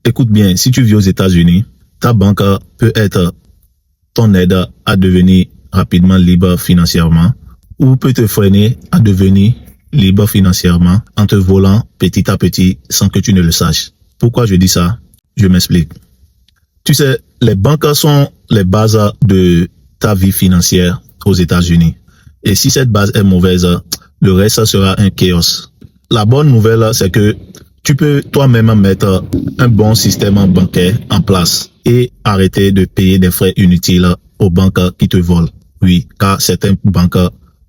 Écoute bien, si tu vis aux États-Unis, ta banque peut être ton aide à devenir rapidement libre financièrement ou peut te freiner à devenir libre financièrement en te volant petit à petit sans que tu ne le saches. Pourquoi je dis ça? Je m'explique. Tu sais, les banques sont les bases de ta vie financière aux États-Unis. Et si cette base est mauvaise, le reste sera un chaos. La bonne nouvelle, c'est que tu peux toi-même mettre un bon système bancaire en place et arrêter de payer des frais inutiles aux banques qui te volent. Oui, car certaines banques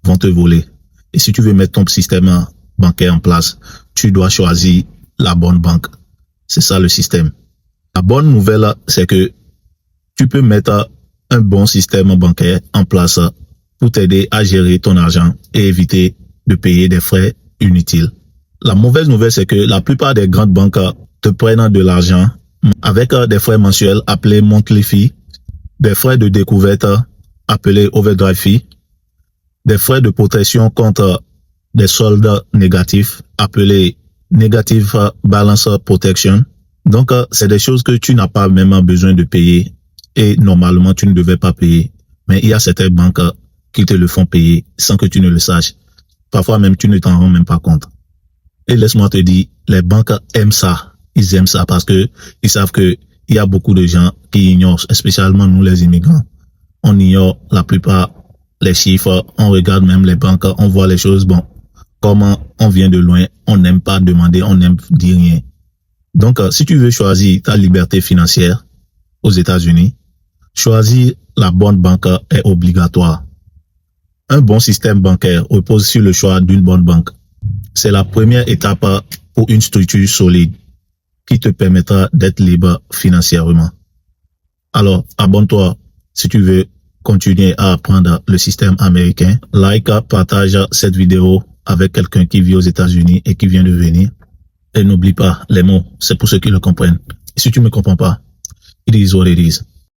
vont te voler. Et si tu veux mettre ton système bancaire en place, tu dois choisir la bonne banque. C'est ça le système. La bonne nouvelle, c'est que tu peux mettre un bon système bancaire en place pour t'aider à gérer ton argent et éviter de payer des frais inutiles. La mauvaise nouvelle, c'est que la plupart des grandes banques te prennent de l'argent avec des frais mensuels appelés monthly fee, des frais de découverte appelés overdraft fee, des frais de protection contre des soldes négatifs appelés negative balance protection. Donc, c'est des choses que tu n'as pas même besoin de payer et normalement, tu ne devais pas payer. Mais il y a certaines banques qui te le font payer sans que tu ne le saches. Parfois même, tu ne t'en rends même pas compte. Et laisse-moi te dire, les banques aiment ça. Ils aiment ça parce que ils savent que il y a beaucoup de gens qui ignorent, spécialement nous les immigrants. On ignore la plupart les chiffres, on regarde même les banques, on voit les choses, bon, comme on vient de loin, on n'aime pas demander, on n'aime dire rien. Donc, si tu veux choisir ta liberté financière aux États-Unis, choisir la bonne banque est obligatoire. Un bon système bancaire repose sur le choix d'une bonne banque. C'est la première étape pour une structure solide qui te permettra d'être libre financièrement. Alors, abonne-toi si tu veux continuer à apprendre le système américain. Like, partage cette vidéo avec quelqu'un qui vit aux États-Unis et qui vient de venir. Et n'oublie pas, les mots, c'est pour ceux qui le comprennent. Et si tu ne me comprends pas, it is what it is.